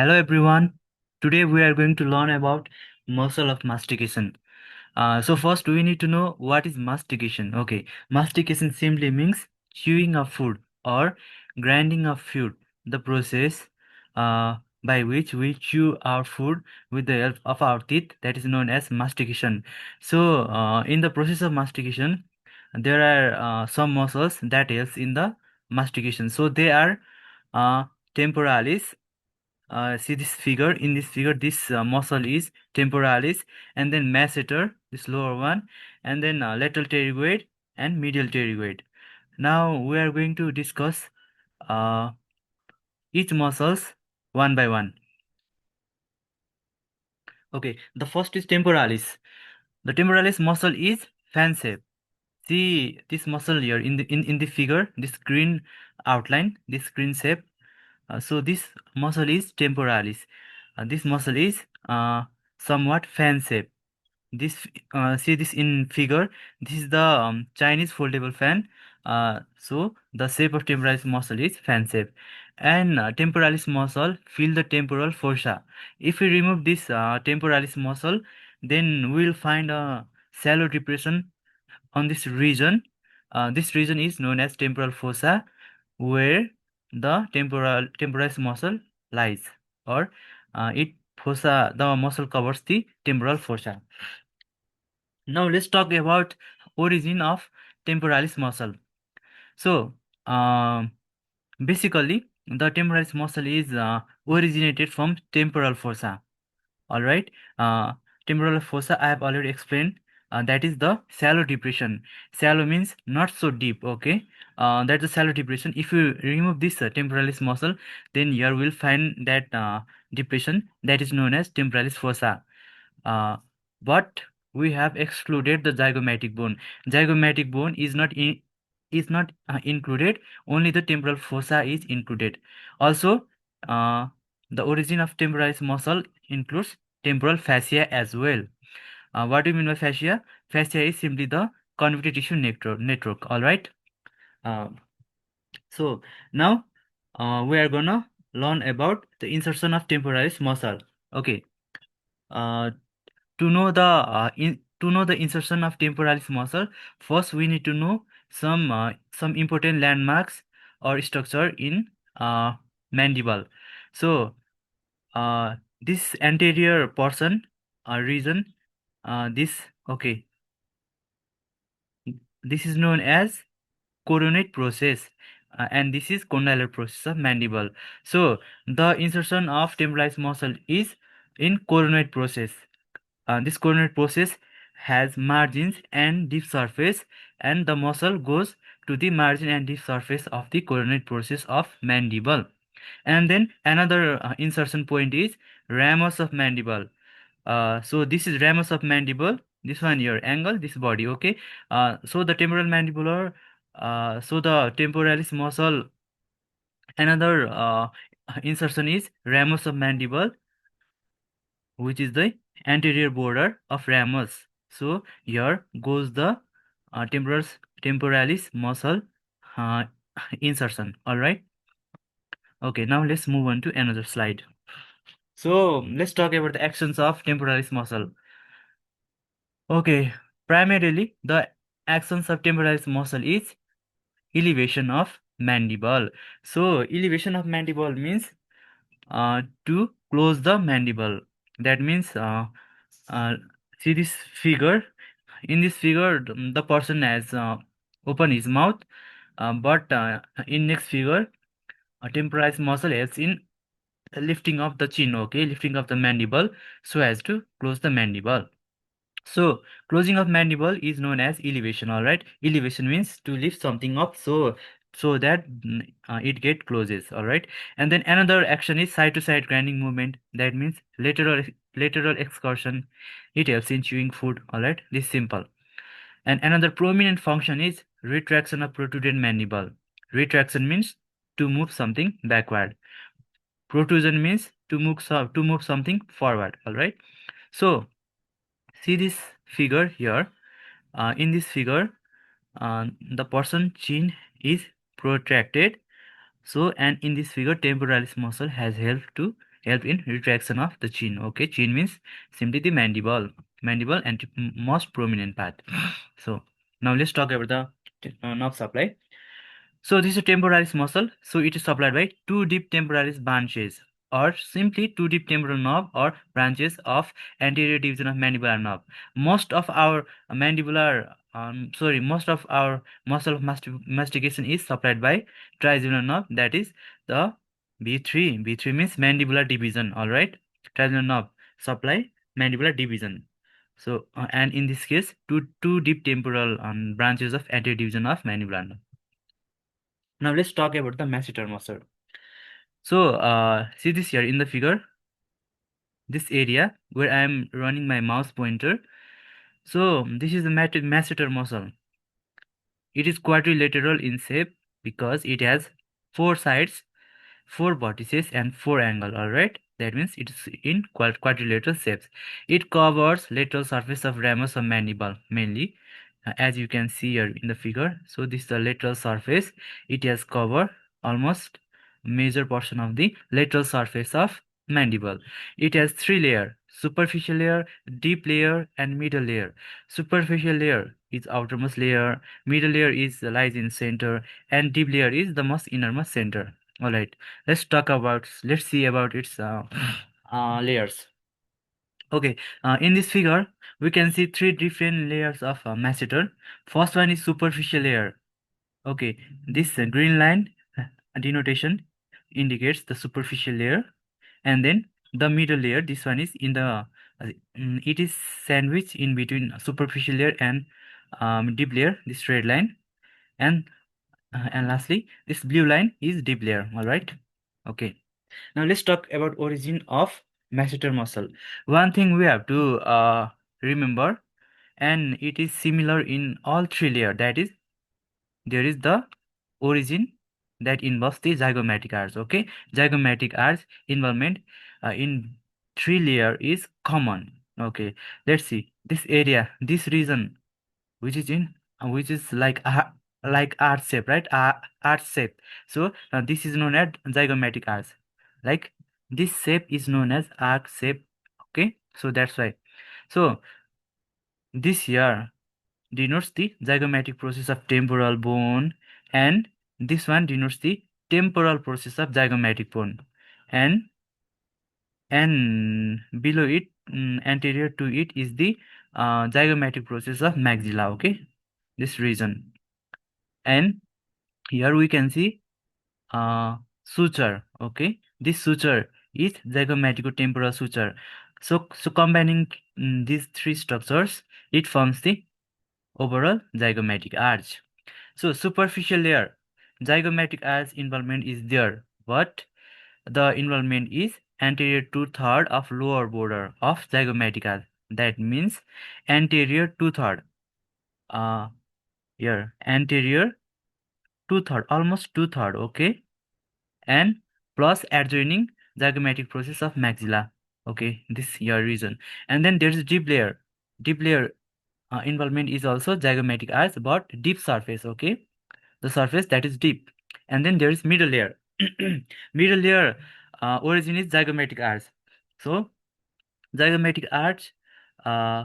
Hello everyone. Today we are going to learn about muscle of mastication. So first we need to know what is mastication. Okay, mastication simply means chewing of food or grinding of food. The process uh, by which we chew our food with the help of our teeth, that is known as mastication. So in the process of mastication, there are some muscles that helps in the mastication. So they are temporalis. See this figure. In this figure, this muscle is temporalis, and then masseter, this lower one, and then lateral pterygoid and medial pterygoid. Now we are going to discuss uh, each muscles one by one. Okay, the first is temporalis. The temporalis muscle is fan shape. See this muscle here in the figure, this green outline, this green shape. So this muscle is temporalis. This muscle is somewhat fan shape. This See this in figure. This is the Chinese foldable fan. So the shape of temporalis muscle is fan shape, and temporalis muscle fill the temporal fossa. If we remove this temporalis muscle, then we will find a shallow depression on this region. This region is known as temporal fossa, where the temporalis muscle lies, or it fossa the muscle covers the temporal fossa. Now let's talk about origin of temporalis muscle. So basically the temporalis muscle is originated from temporal fossa. All right. Temporal fossa I have already explained. That is the shallow depression. Shallow means not so deep. Okay. That's a shallow depression. If you remove this temporalis muscle, then you will find that depression that is known as temporalis fossa. Uh, but we have excluded the zygomatic bone. Zygomatic bone is not included. Only the temporal fossa is included. Also, uh, the origin of temporalis muscle includes temporal fascia as well. What do you mean by fascia? Fascia is simply the connective tissue network. All right. Uh, so now we are gonna learn about the insertion of temporalis muscle. Okay. Uh, to know the insertion of temporalis muscle, first we need to know some important landmarks or structure in mandible. So this anterior portion region, this okay, this is known as coronate process, and this is condylar process of mandible. So the insertion of temporalis muscle is in coronate process. This coronate process has margins and deep surface, and the muscle goes to the margin and deep surface of the coronate process of mandible. And then another insertion point is ramus of mandible. So this is ramus of mandible. This one here, angle, this body. Okay. So the temporal mandibular, so the temporalis muscle. Another insertion is ramus of mandible, which is the anterior border of ramus. So here goes the temporalis muscle uh, insertion. All right. Okay. Now let's move on to another slide. So let's talk about the actions of temporalis muscle. Okay. Primarily, the actions of temporalis muscle is elevation of mandible. So elevation of mandible means to close the mandible. That means uh, see this figure. In this figure, the person has opened his mouth, but in next figure, a temporalis muscle helps in lifting of the chin. Okay, lifting of the mandible so as to close the mandible. So closing of mandible is known as elevation. All right, elevation means to lift something up so that it get closes. All right, and then another action is side to side grinding movement. That means lateral excursion. It helps in chewing food. All right, this is simple. And another prominent function is retraction of protruded mandible. Retraction means to move something backward. Protrusion means to move something forward. All right. So see this figure here. In this figure, the person chin is protracted. So, and in this figure, temporalis muscle has helped to help in retraction of the chin. Okay, chin means simply the mandible and most prominent part. So now let's talk about the nerve supply. So this is a temporalis muscle. So it is supplied by two deep temporalis branches, or simply two deep temporal nerve or branches of anterior division of mandibular nerve. Most of our most of our muscle of mastication is supplied by trigeminal nerve. That is the B3. B3 means mandibular division. All right, trigeminal nerve supply mandibular division. So and in this case, two deep temporal branches of anterior division of mandibular nerve. Now let's talk about the masseter muscle. So see this here in the figure, this area where I am running my mouse pointer. So this is the masseter muscle. It is quadrilateral in shape because it has four sides, four vertices and four angle. All right, that means it is in quadrilateral shapes. It covers lateral surface of ramus of mandible mainly, as you can see here in the figure. So this is the lateral surface. It has covered almost major portion of the lateral surface of mandible. It has three layer: superficial layer, deep layer and middle layer. Superficial layer is outermost layer, middle layer is lies in center, and deep layer is the most innermost center. All right, let's see about its layers. Okay, in this figure we can see three different layers of masseter. First one is superficial layer. Okay, this green line denotation indicates the superficial layer, and then the middle layer, this one is in the it is sandwiched in between superficial layer and deep layer, this red line, and lastly this blue line is deep layer. All right, okay. Now let's talk about origin of masseter muscle. One thing we have to remember, and it is similar in all three layers, that is there is the origin that involves the zygomatic arch. Okay, zygomatic arch involvement in three layer is common. Okay, let's see this area, this region which is in which is like arch shape, right? Arch shape. So this is known as zygomatic arch. Like this shape is known as arc shape. Okay, so that's why. So this here denotes the zygomatic process of temporal bone, and this one denotes the temporal process of zygomatic bone, and below it, anterior to it, is the zygomatic process of maxilla. Okay, this region. And here we can see suture. Okay, this suture is zygomatico-temporal suture. So combining these three structures, it forms the overall zygomatic arch. So superficial layer, zygomatic arch involvement is there, but the involvement is anterior two-third of lower border of zygomatic arch. That means anterior two-third. Here anterior two-third, almost two-third. Okay, and plus adjoining zygomatic process of maxilla. Okay, this here reason. And then there is deep layer. Deep layer involvement is also zygomatic arch, but deep surface. Okay, the surface that is deep. And then there is middle layer. Middle layer origin is zygomatic arch. So zygomatic arch uh,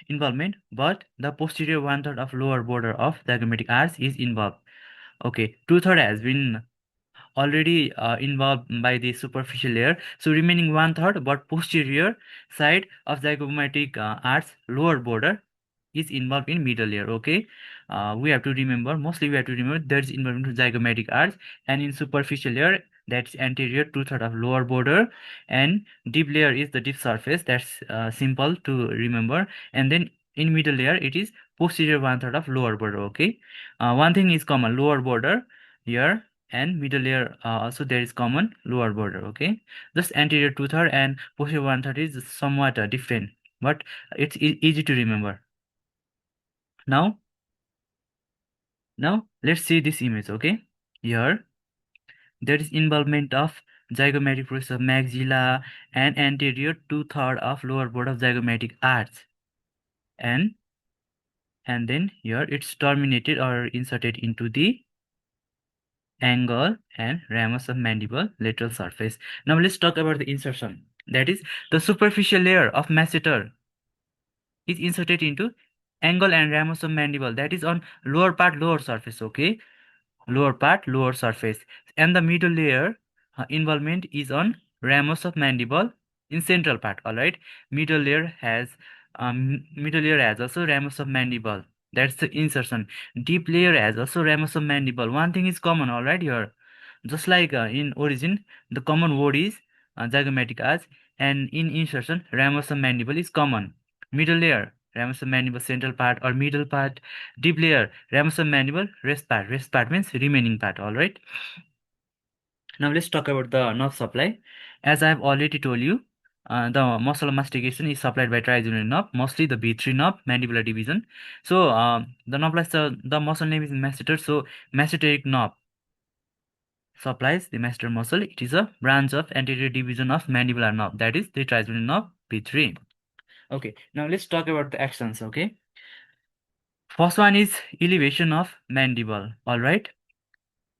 involvement, but the posterior one third of lower border of zygomatic arch is involved. Okay, two third has been already involved by the superficial layer, so remaining one third but posterior side of zygomatic arch lower border is involved in middle layer. Okay, we have to remember, mostly we have to remember there is involvement in zygomatic arch, and in superficial layer that's anterior two-third of lower border, and deep layer is the deep surface. That's simple to remember. And then in middle layer it is posterior one third of lower border. Okay, one thing is common, lower border here, and middle layer also there is common lower border. Okay, just anterior two-third and posterior one third is somewhat different, but it's easy to remember. Now let's see this image. Okay, here there is involvement of zygomatic process of maxilla and anterior two-third of lower border of zygomatic arch, and then here it's terminated or inserted into the angle, and ramus of mandible lateral surface. Now let's talk about the insertion. That is, the superficial layer of masseter is inserted into angle and ramus of mandible, that is on lower part, lower surface. Okay, lower part, lower surface, and the middle layer involvement is on ramus of mandible in central part. All right, middle layer has also ramus of mandible. That's the insertion. Deep layer has also ramus of mandible. One thing is common. All right, here, just like in origin, the common word is zygomatic arch, and in insertion, ramus of mandible is common. Middle layer, ramus of mandible central part or middle part. Deep layer, ramus of mandible rest part. Rest part means remaining part. All right. Now let's talk about the nerve supply. As I have already told you, the muscle of mastication is supplied by trigeminal nerve, mostly the B3 nerve, mandibular division. So the nerve the muscle name is masseter. So masseteric nerve supplies the masseter muscle. It is a branch of anterior division of mandibular nerve, that is the trigeminal nerve B3. Okay, now let's talk about the actions. Okay, first one is elevation of mandible. All right.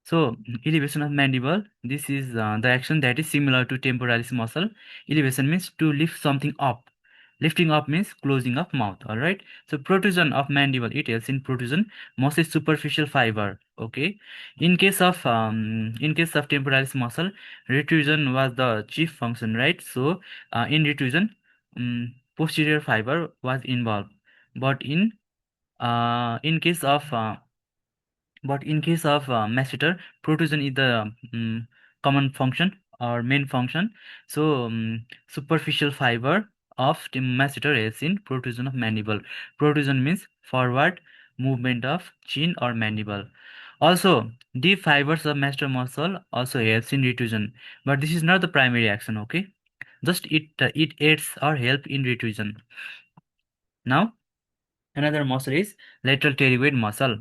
So elevation of mandible, this is the action that is similar to temporalis muscle. Elevation means to lift something up. Lifting up means closing of mouth. All right. So protrusion of mandible, it helps in protrusion, mostly superficial fiber. Okay. In case of temporalis muscle, retrusion was the chief function, right? So in retrusion, posterior fiber was involved. But in case of masseter, protrusion is the common function or main function. So superficial fiber of the masseter is in protrusion of mandible. Protrusion means forward movement of chin or mandible. Also, deep fibers of masseter muscle also helps in retrusion, but this is not the primary action. Okay, just it aids or help in retrusion. Now, another muscle is lateral pterygoid muscle.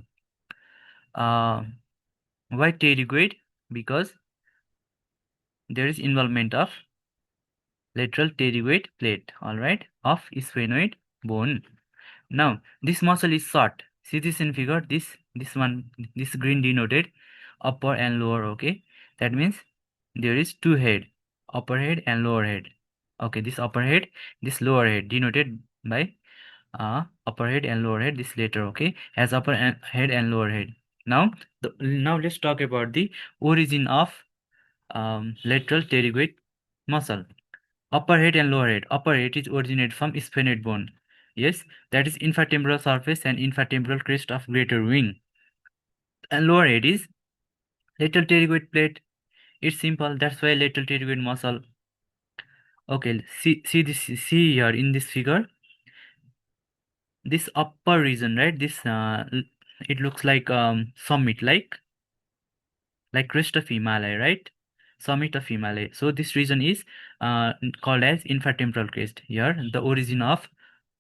Uh, Why pterygoid? Because there is involvement of lateral pterygoid plate, all right, of sphenoid bone. Now, this muscle is short. See this in figure. This green denoted upper and lower. Okay, that means there is two head, upper head and lower head. Okay, this upper head, this lower head, denoted by upper head and lower head. This later. Okay, as head and lower head. Now let's talk about the origin of lateral pterygoid muscle. Upper head and lower head. Upper head is originated from sphenoid bone. Yes, that is infratemporal surface and infratemporal crest of greater wing. And lower head is lateral pterygoid plate. It's simple. That's why lateral pterygoid muscle. Okay, see here in this figure. This upper region, right? It looks like summit, like crest of Himalaya, right? Summit of Himalaya. So this region is called as infratemporal crest. Here, the origin of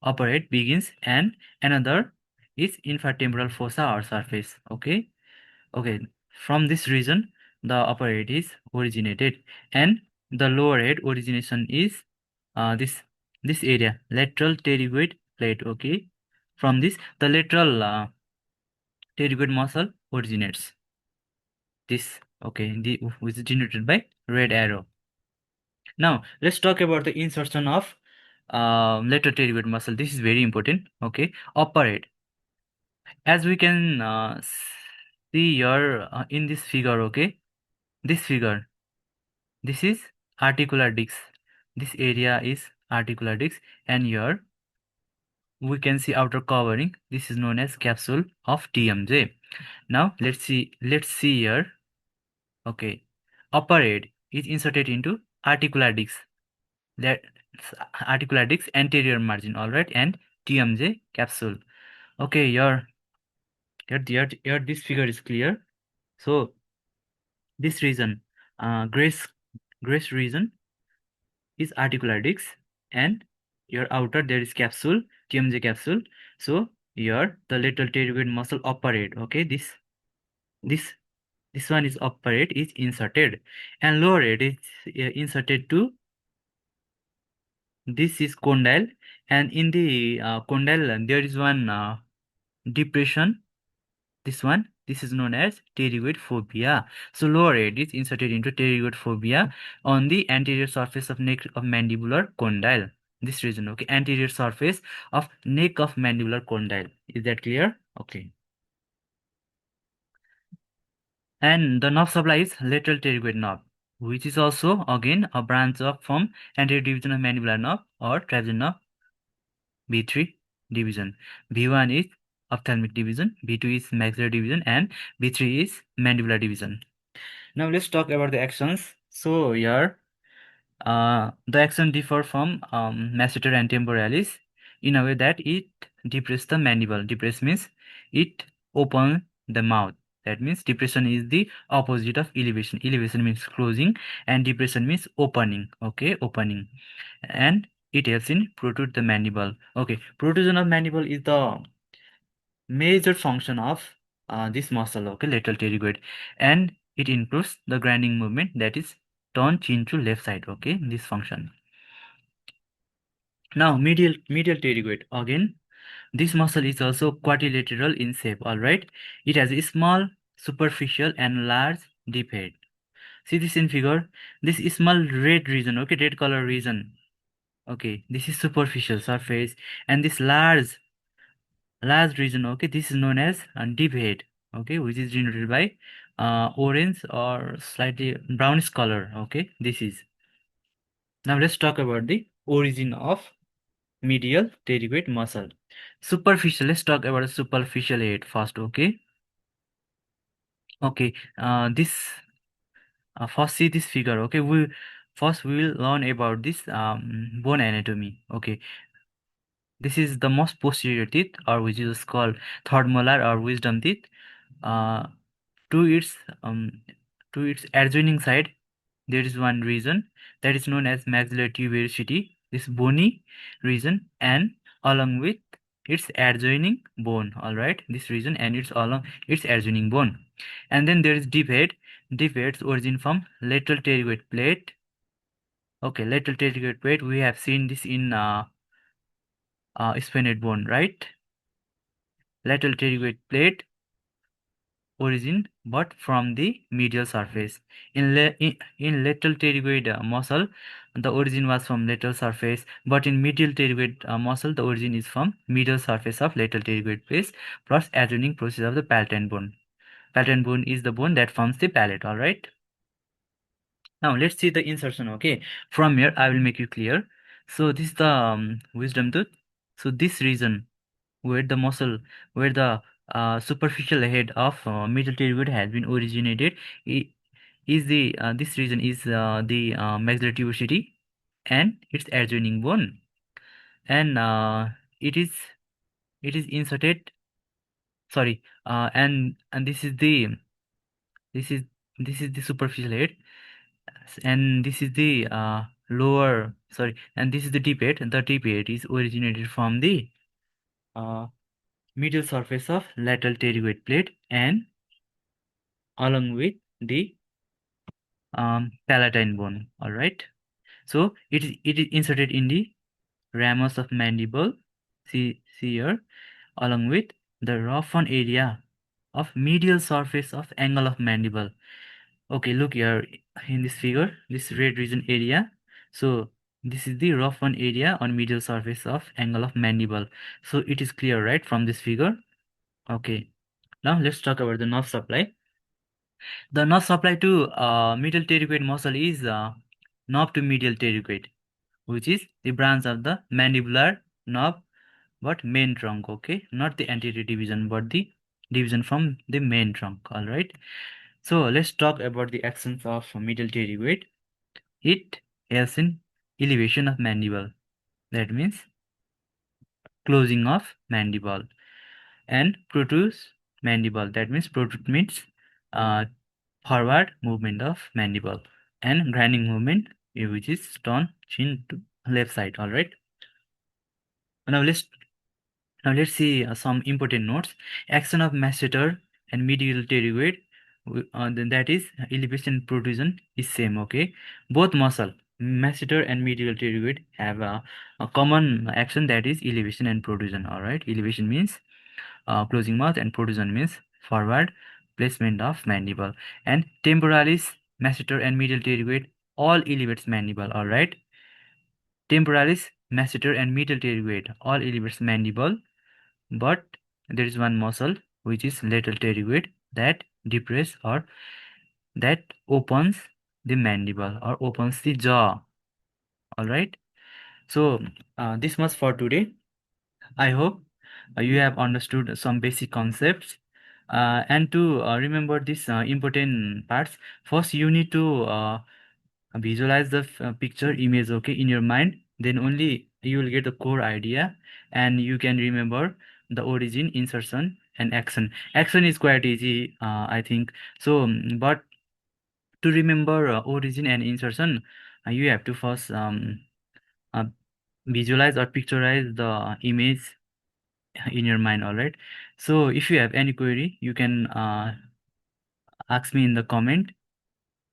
upper head begins, and another is infratemporal fossa or surface. Okay, okay. From this region, the upper head is originated, and the lower head origination is this area, lateral pterygoid plate. Okay, from this, the lateral pterygoid muscle originates. This, okay, which is denoted by red arrow. Now let's talk about the insertion of lateral pterygoid muscle. This is very important. Okay, upper head, as we can see here in this figure. Okay, this figure, this is articular disc. This area is articular disc, and here we can see outer covering. This is known as capsule of TMJ. Now let's see here. Okay, upper head is inserted into articular disc. That articular disc anterior margin. All right, and TMJ capsule. Okay, your this figure is clear. So this region, grace region is articular disc, and your outer there is capsule, TMJ capsule. So here the lateral pterygoid muscle upper head. Okay, this this one is upper head is inserted, and lower head is inserted to this is condyle, and in the condyle there is one depression. This one This is known as pterygoid phobia. So lower head is inserted into pterygoid phobia on the anterior surface of neck of mandibular condyle. This region, okay, anterior surface of neck of mandibular condyle. Is that clear? Okay. And the nerve supply is lateral pterygoid nerve, which is also again a branch of from anterior division of mandibular nerve or trapezius nerve. B3 division. B1 is ophthalmic division, B2 is maxillary division, and B3 is mandibular division. Now let's talk about the actions. So here, the action differ from masseter and temporalis in a way that it depresses the mandible. Depress means it opens the mouth. That means depression is the opposite of elevation. Elevation means closing, and depression means opening. Okay, opening, and it helps in protrude the mandible. Okay, protrusion of mandible is the major function of this muscle. Okay, lateral pterygoid, and it includes the grinding movement, that is turn chin to left side. Okay, this function. Now medial pterygoid, again this muscle is also quadrilateral in shape. All right, it has a small superficial and large deep head. See this in figure, this small red region, okay, red color region, okay, this is superficial surface, and this large region, okay, this is known as deep head, okay, which is denoted by orange or slightly brownish color. Okay, this is. Now let's talk about the origin of medial pterygoid muscle. Superficial, let's talk about the superficial head first. Okay, okay, this first see this figure. Okay, we will learn about this bone anatomy. Okay, this is the most posterior teeth, or which is called third molar or wisdom teeth. Uh, to its um to its adjoining side, there is one region that is known as maxillary tuberosity, this bony region, and along with its adjoining bone. All right, this region and its along its adjoining bone. And then there is deep head. Deep head's origin from lateral pterygoid plate. Okay, lateral pterygoid plate. We have seen this in sphenoid bone, right? Lateral pterygoid plate origin, but from the medial surface. In lateral pterygoid muscle, the origin was from lateral surface, but in medial pterygoid muscle, the origin is from medial surface of lateral pterygoid base plus adjoining process of the palatine bone. Palatine bone is the bone that forms the palate. All right. Now let's see the insertion. Okay, from here I will make you clear. So this is the wisdom tooth. So this region where the muscle, where the superficial head of middle pterygoid has been originated, is the this region is the maxillary tuberosity and its adjoining bone, and it is inserted. Sorry, and this is this is the superficial head, and this is the lower. Sorry, and this is the deep head. The deep head is originated from the uh, medial surface of lateral pterygoid plate and along with the palatine bone. All right. So it is inserted in the ramus of mandible. See here, along with the roughened area of medial surface of angle of mandible. Okay, look here in this figure, this red region area. So this is the roughened area on medial surface of angle of mandible. So it is clear, right, from this figure. Okay. Now let's talk about the nerve supply. The nerve supply to medial pterygoid muscle is nerve to medial pterygoid, which is the branch of the mandibular nerve, but main trunk. Okay, not the anterior division, but the division from the main trunk. All right. So let's talk about the actions of medial pterygoid. It helps in elevation of mandible. That means closing of mandible, and protrudes mandible. That means protrude means uh, forward movement of mandible, and grinding movement, which is turn chin to left side. All right. Now let's see some important notes. Action of masseter and medial pterygoid, then that is elevation protrusion is same. Okay, both muscle masseter and medial pterygoid have a common action, that is elevation and protrusion. All right, elevation means closing mouth, and protrusion means forward placement of mandible. And temporalis, masseter, and medial pterygoid all elevates mandible. All right. Temporalis, masseter, and medial pterygoid all elevates mandible, but there is one muscle which is lateral pterygoid that depress or that opens the mandible or opens the jaw. All right. So this much for today. I hope you have understood some basic concepts. And to remember these important parts, first you need to visualize the picture image, okay, in your mind. Then only you will get the core idea, and you can remember the origin, insertion, and action. Action is quite easy, I think. So, but to remember origin and insertion, you have to first uh, visualize or picturize the image in your mind. All right. So if you have any query, you can ask me in the comment.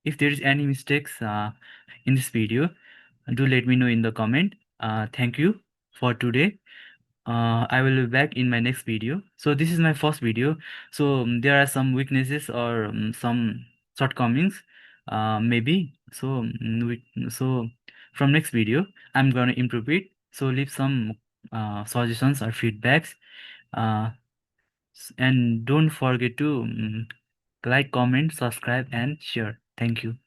If there is any mistakes in this video, do let me know in the comment. Thank you for today. I will be back in my next video. So this is my first video. So there are some weaknesses or some shortcomings, maybe. So so from next video, I'm gonna improve it. So leave some suggestions or feedbacks. Uh, and don't forget to like, comment, subscribe, and share. Thank you.